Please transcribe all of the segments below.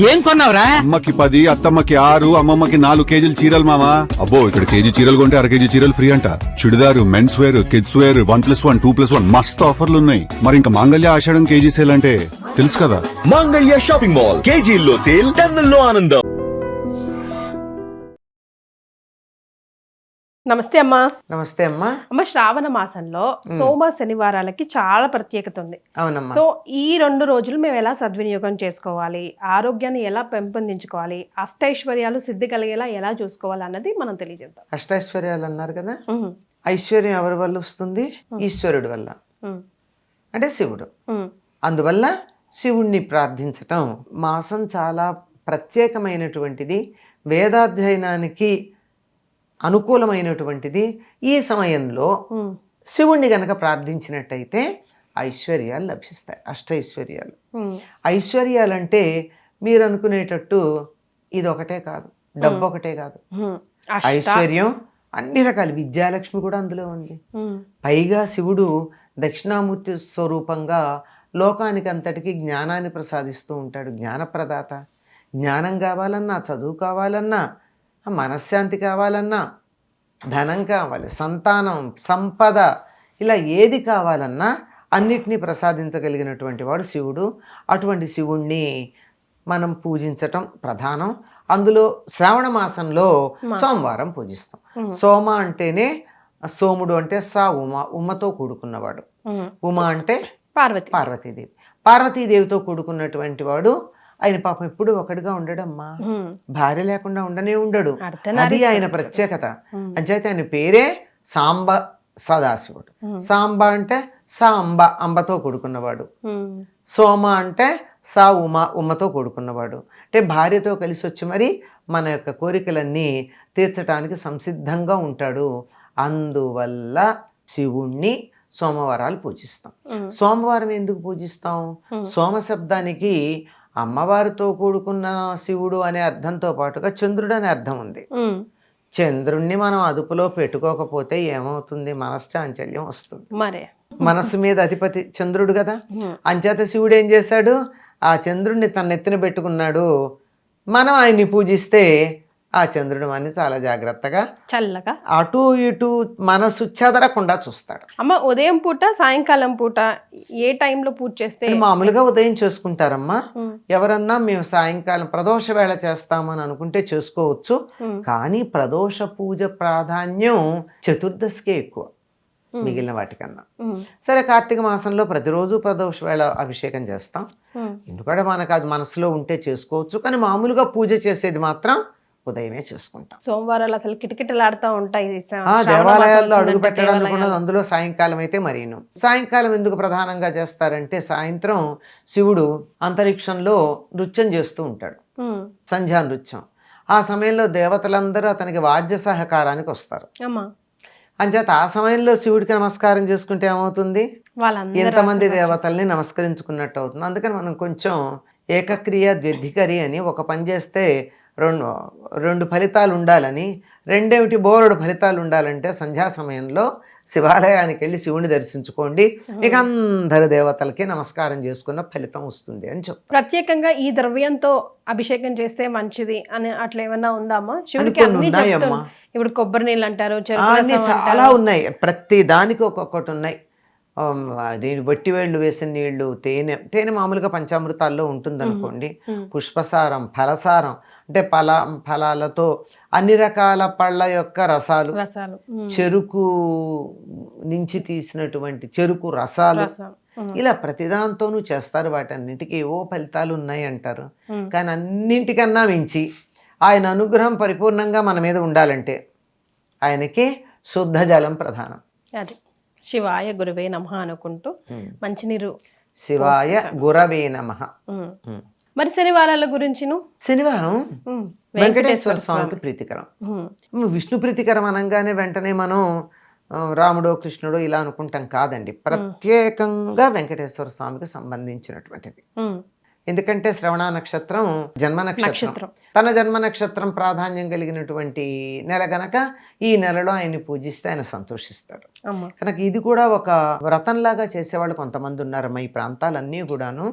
ఏం కొన్నావురా? అమ్మకి 10, అత్తమ్మకి 6, అమ్మమ్మకి 4 కేజీలు చీరలు మామా. అబ్బో ఇక్కడ కేజీ చీరలు కొంటే అర కేజీ చీరలు ఫ్రీ అంట. Churidar, men's wear, kids wear 1+1, 2+1 మస్తు ఆఫర్లు ఉన్నాయి. మరి ఇంకా మాంగళ్య ఆషాఢం కేజీ సేల్ అంటే తెలుసు కదా. మాంగళ్య షాపింగ్ మాల్ కేజీల్లో సేల్, టన్నుల్లో ఆనందం. నమస్తే అమ్మా. నమస్తే అమ్మా. అమ్మ, శ్రావణ మాసంలో సోమ శనివారాలకి చాలా ప్రత్యేకత ఉంది. అవునమ్మా. సో ఈ 2 రోజులు మేము ఎలా సద్వినియోగం చేసుకోవాలి, ఆరోగ్యాన్ని ఎలా పెంపొందించుకోవాలి, అష్టైశ్వర్యాలు సిద్ధి కలిగేలా ఎలా చూసుకోవాలి అన్నది మనం తెలియజేద్దాం. అష్టైశ్వర్యాలు అన్నారు కదా. ఐశ్వర్యం ఎవరి వల్ల వస్తుంది? ఈశ్వరుడు వల్ల, అంటే శివుడు. అందువల్ల శివుణ్ణి ప్రార్థించటం మాసం చాలా ప్రత్యేకమైనటువంటిది, వేదాధ్యయనానికి అనుకూలమైనటువంటిది. ఈ సమయంలో శివుణ్ణి గనక ప్రార్థించినట్టయితే ఐశ్వర్యాలు లభిస్తాయి. అష్టైశ్వర్యాలు. ఐశ్వర్యాలంటే మీరు అనుకునేటట్టు ఇది ఒకటే కాదు, డబ్బు ఒకటే కాదు. ఐశ్వర్యం అన్ని రకాల, విద్యాలక్ష్మి కూడా అందులో ఉంది. పైగా శివుడు దక్షిణామూర్తి స్వరూపంగా లోకానికి అంతటికీ జ్ఞానాన్ని ప్రసాదిస్తూ ఉంటాడు. జ్ఞానప్రదాత. జ్ఞానం కావాలన్నా, చదువు కావాలన్నా, మనశ్శాంతి కావాలన్నా, ధనం కావాలి, సంతానం, సంపద, ఇలా ఏది కావాలన్నా అన్నిటినీ ప్రసాదించగలిగినటువంటి వాడు శివుడు. అటువంటి శివుణ్ణి మనం పూజించటం ప్రధానం. అందులో శ్రావణ మాసంలో సోమవారం పూజిస్తాం. సోమ అంటేనే సోముడు అంటే సా ఉమ, ఉమతో కూడుకున్నవాడు. ఉమ అంటే పార్వతీదేవి. పార్వతీదేవితో కూడుకున్నటువంటి వాడు. ఆయన పాపం ఎప్పుడు ఒకటిగా ఉండడమ్మా, భార్య లేకుండా ఉండనే ఉండడు. అది ఆయన ప్రత్యేకత. అంచేత ఆయన పేరే సాంబ సదాశివుడు. సాంబ అంటే సా అంబ, అంబతో కూడుకున్నవాడు. సోమ అంటే సా ఉమ, ఉమ్మతో కూడుకున్నవాడు. అంటే భార్యతో కలిసి వచ్చి మరి మన యొక్క కోరికలన్నీ తీర్చడానికి సంసిద్ధంగా ఉంటాడు. అందువల్ల శివుణ్ణి సోమవారాలు పూజిస్తాం. సోమవారం ఎందుకు పూజిస్తాం? సోమ శబ్దానికి అమ్మవారితో కూడుకున్న శివుడు అనే అర్థంతో పాటుగా చంద్రుడు అనే అర్థం ఉంది. చంద్రుణ్ణి మనం అదుపులో పెట్టుకోకపోతే ఏమవుతుంది? మనశ్చాంచల్యం వస్తుంది. మనస్సు మీద అధిపతి చంద్రుడు కదా. అంచేత శివుడు ఏం చేశాడు? ఆ చంద్రుడిని తన ఎత్తున పెట్టుకున్నాడు. మనం ఆయన్ని పూజిస్తే ఆ చంద్రుడు అని చాలా జాగ్రత్తగా, చల్లగా అటు ఇటు మనసు చెదరకుండా చూస్తాడు. అమ్మ, ఉదయం పూట, సాయంకాలం పూట ఏ టైంలో పూజ చేస్తే? మామూలుగా ఉదయం చేసుకుంటారమ్మా. ఎవరన్నా మేము సాయంకాలం ప్రదోష వేళ చేస్తామని అనుకుంటే చేసుకోవచ్చు. కానీ ప్రదోష పూజ ప్రాధాన్యం చతుర్దశికే ఎక్కువ మిగిలిన వాటికన్నా. సరే, కార్తీక మాసంలో ప్రతిరోజు ప్రదోష వేళ అభిషేకం చేస్తాం. ఎందుకంటే మనకు అది మనసులో ఉంటే చేసుకోవచ్చు. కానీ మామూలుగా పూజ చేసేది మాత్రం ఉదయమే చేసుకుంటాం. సోమవారాలు అసలు కిటకిటలాడుతూ ఉంటాయి. దేవాలయాల్లో అడుగు పెట్టడానికి అందులో సాయంకాలం అయితే మరీను. సాయంకాలం ఎందుకు ప్రధానంగా చేస్తారంటే, సాయంత్రం శివుడు అంతరిక్షంలో నృత్యం చేస్తూ ఉంటాడు, సంధ్యా నృత్యం. ఆ సమయంలో దేవతలందరూ అతనికి వాద్య సహకారానికి వస్తారు. అంచేత ఆ సమయంలో శివుడికి నమస్కారం చేసుకుంటే ఏమవుతుంది? ఎంతమంది దేవతల్ని నమస్కరించుకున్నట్టు అవుతుంది. అందుకని మనం కొంచెం ఏకక్రియ ద్వ్యధికరి అని ఒక పని చేస్తే రెండు ఫలితాలు ఉండాలని, రెండేమిటి బోలెడు ఫలితాలు ఉండాలంటే సంధ్యా సమయంలో శివాలయానికి వెళ్ళి శివుని దర్శించుకోండి, మీకు అందరు దేవతలకి నమస్కారం చేసుకున్న ఫలితం వస్తుంది అని చెప్పు. ప్రత్యేకంగా ఈ ద్రవ్యంతో అభిషేకం చేస్తే మంచిది అని అట్లా ఏమన్నా ఉందామా? ఉన్నాయమ్మా. ఇప్పుడు కొబ్బరి నీళ్ళు అంటారు, చాలా ఉన్నాయి. ప్రతి దానికి ఒక్కొక్కటి ఉన్నాయి. దీని వట్టివేళ్ళు వేసిన నీళ్లు, తేనె మామూలుగా పంచామృతాల్లో ఉంటుంది అనుకోండి. పుష్పసారం, ఫలసారం అంటే ఫలాలతో అన్ని రకాల పళ్ళ యొక్క రసాలు, చెరుకు నుంచి తీసినటువంటి చెరుకు రసాలు, ఇలా ప్రతిదాంతోనూ చేస్తారు. వాటన్నిటికీ ఏవో ఫలితాలు ఉన్నాయి అంటారు. కానీ అన్నింటికన్నా మించి ఆయన అనుగ్రహం పరిపూర్ణంగా మన మీద ఉండాలంటే ఆయనకి శుద్ధ జలం ప్రధానం. శివాయ గురవే నమః అనుకుంటూ మంచినీరు. శివాయ గురవే నమః. మరి శనివారాల గురించి? శనివారం వెంకటేశ్వర స్వామికి ప్రీతికరం. విష్ణు ప్రీతికరం అనగానే వెంటనే మనం రాముడో కృష్ణుడో ఇలా అనుకుంటాం కాదండి. ప్రత్యేకంగా వెంకటేశ్వర స్వామికి సంబంధించినటువంటిది. ఎందుకంటే శ్రవణ నక్షత్రం జన్మ నక్షత్రం. నక్షత్రం. తన జన్మ నక్షత్రం ప్రాధాన్యం కలిగినటువంటి నెల గనక ఈ నెలలో ఆయన్ని పూజిస్తే ఆయన సంతోషిస్తాడు. అమ్మ. కనుక ఇది కూడా ఒక వ్రతంలాగా చేసేవాళ్ళు కొంతమంది ఉన్నారమ్మా. ఈ ప్రాంతాలన్నీ కూడాను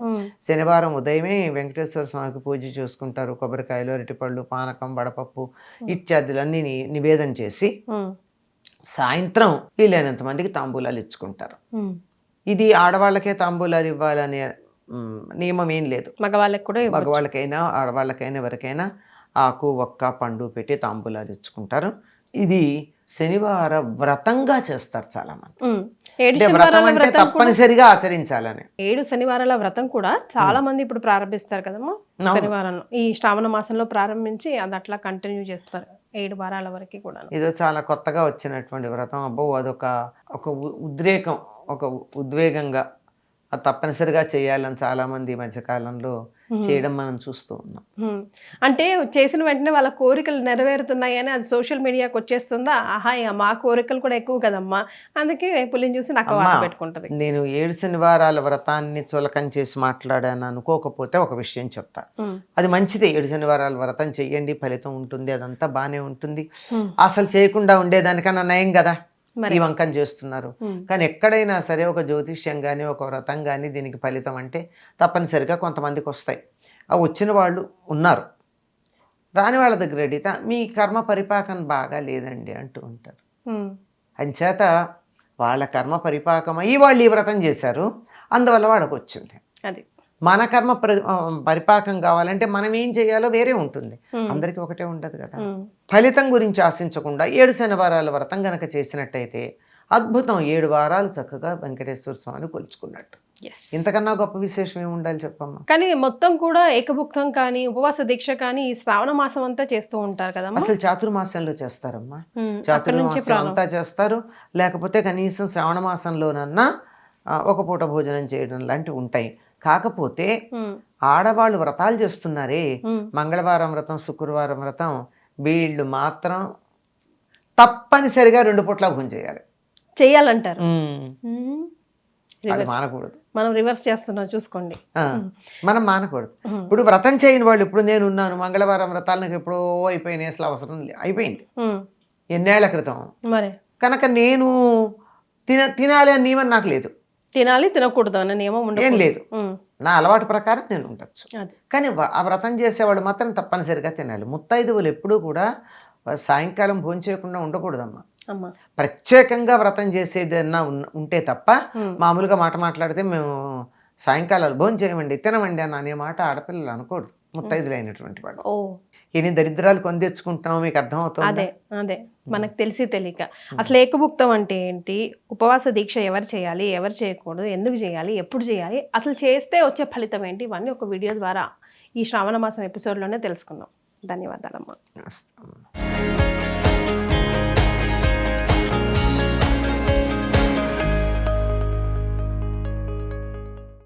శనివారం ఉదయమే వెంకటేశ్వర స్వామికి పూజ చేసుకుంటారు. కొబ్బరికాయలు, అరటిపళ్ళు, పానకం, వడపప్పు ఇత్యాదులన్నీ నివేదన చేసి సాయంత్రం వీలైనంత మందికి తాంబూలాలు ఇచ్చుకుంటారు. ఇది ఆడవాళ్ళకే తాంబూలాలు ఇవ్వాలనే నియమం ఏం లేదు. మగవాళ్ళకి కూడా మగవాళ్ళకైనా ఆడవాళ్ళకైనా ఎవరికైనా ఆకు, ఒక్క, పండు పెట్టి తాంబూలాలు ఇచ్చుకుంటారు. ఇది శనివార వ్రతంగా చేస్తారు చాలా మంది. అంటే వ్రతం అంటే తప్పనిసరిగా ఆచరించాలని. 7 శనివారాల వ్రతం కూడా చాలా మంది ఇప్పుడు ప్రారంభిస్తారు కదమ్మా. శనివారంలో ఈ శ్రావణ మాసంలో ప్రారంభించి అది అట్లా కంటిన్యూ చేస్తారు 7 వారాల వరకు కూడా. ఇదో చాలా కొత్తగా వచ్చినటువంటి వ్రతం. అబ్బో అదొక ఉద్రేకం, ఒక ఉద్వేగంగా అది తప్పనిసరిగా చేయాలని చాలా మంది ఈ మధ్యకాలంలో చేయడం మనం చూస్తూ ఉన్నాం. అంటే చేసిన వెంటనే వాళ్ళ కోరికలు నెరవేరుతున్నాయని అది సోషల్ మీడియాకి వచ్చేస్తుందా? ఆహా మా కోరికలు కూడా ఎక్కువ కదమ్మా, అందుకే పులిని చూసి నాకు వాత పెట్టుకుంటది. నేను 7 శనివారాల వ్రతాన్ని చులకం చేసి మాట్లాడాను అనుకోకపోతే ఒక విషయం చెప్తా. అది మంచిదే. 7 శనివారాల వ్రతం చెయ్యండి, ఫలితం ఉంటుంది, అదంతా బానే ఉంటుంది. అసలు చేయకుండా ఉండేదానికన్నా నయం కదా ఈ వంకం చేస్తున్నారు. కానీ ఎక్కడైనా సరే ఒక జ్యోతిష్యం కానీ ఒక వ్రతం కానీ దీనికి ఫలితం అంటే తప్పనిసరిగా కొంతమందికి వస్తాయి. ఆ వచ్చిన వాళ్ళు ఉన్నారు. రాని వాళ్ళ దగ్గర అడిగితే మీ కర్మ పరిపాకం బాగా లేదండి అంటూ ఉంటారు. అంచేత వాళ్ళ కర్మ పరిపాకం అయ్యి వాళ్ళు ఈ వ్రతం చేశారు, అందువల్ల వాళ్ళకు వచ్చింది. అది మన కర్మ పరిపాకం కావాలంటే మనం ఏం చేయాలో వేరే ఉంటుంది, అందరికీ ఒకటే ఉండదు కదా. ఫలితం గురించి ఆశించకుండా 7 శనివారాల వ్రతం గనక చేసినట్టయితే అద్భుతం. 7 వారాలు చక్కగా వెంకటేశ్వర స్వామిని కొలుచుకున్నట్టు. ఇంతకన్నా గొప్ప విశేషం ఏమి ఉండాలి చెప్పమ్మా. కానీ మొత్తం కూడా ఏకభుక్తం కానీ ఉపవాస దీక్ష కానీ ఈ శ్రావణ మాసం అంతా చేస్తూ ఉంటారు కదా. అసలు చాతుర్మాసంలో చేస్తారమ్మా. చాతుర్మాసం అంతా చేస్తారు. లేకపోతే కనీసం శ్రావణ మాసంలోనన్నా ఒక పూట భోజనం చేయడం లాంటివి ఉంటాయి. కాకపోతే ఆడవాళ్ళు వ్రతాలు చేస్తున్నారే, మంగళవారం వ్రతం, శుక్రవారం వ్రతం, వీళ్ళు మాత్రం తప్పనిసరిగా 2 పూట్ల భోజనం చేయాలంటారు. మానకూడదు. మనం రివర్స్ చేస్తున్నాం చూసుకోండి. మనం మానకూడదు. ఇప్పుడు వ్రతం చేయని వాళ్ళు, ఇప్పుడు నేను ఉన్నాను, మంగళవారం వ్రతాలు నాకు ఎప్పుడో అయిపోయినాయి, అసలు అవసరం అయిపోయింది ఎన్నేళ్ల క్రితం. మరి కనుక నేను తినాలి అని నియమం నాకు లేదు, తినాలి తినకూడదు అన్న నియమం ఏం లేదు. నా అలవాటు ప్రకారం నేను ఉండొచ్చు. కానీ ఆ వ్రతం చేసేవాడు మాత్రం తప్పనిసరిగా తినాలి. ముత్తైదువులు ఎప్పుడూ కూడా సాయంకాలం భోజనం చేయకుండా ఉండకూడదమ్మా. ప్రత్యేకంగా వ్రతం చేసేది అన్నా ఉంటే తప్ప మామూలుగా మాట్లాడితే మేము సాయంకాలాలు భోజనం చేయమండి, తినమండి అనే మాట ఆడపిల్లలు అనకూడదు, ముత్తైదులైనటువంటి వాడు. ఎన్ని దరిద్రాలు కొని తెచ్చుకుంటామో మీకు అర్థమవుతుంది. అదే మనకు తెలిసి తెలియక. అసలు ఏకభుక్తం అంటే ఏంటి, ఉపవాస దీక్ష ఎవరు చేయాలి, ఎవరు చేయకూడదు, ఎందుకు చేయాలి, ఎప్పుడు చేయాలి, అసలు చేస్తే వచ్చే ఫలితం ఏంటి, ఇవన్నీ ఒక వీడియో ద్వారా ఈ శ్రావణ మాసం ఎపిసోడ్లోనే తెలుసుకుందాం. ధన్యవాదాలమ్మా.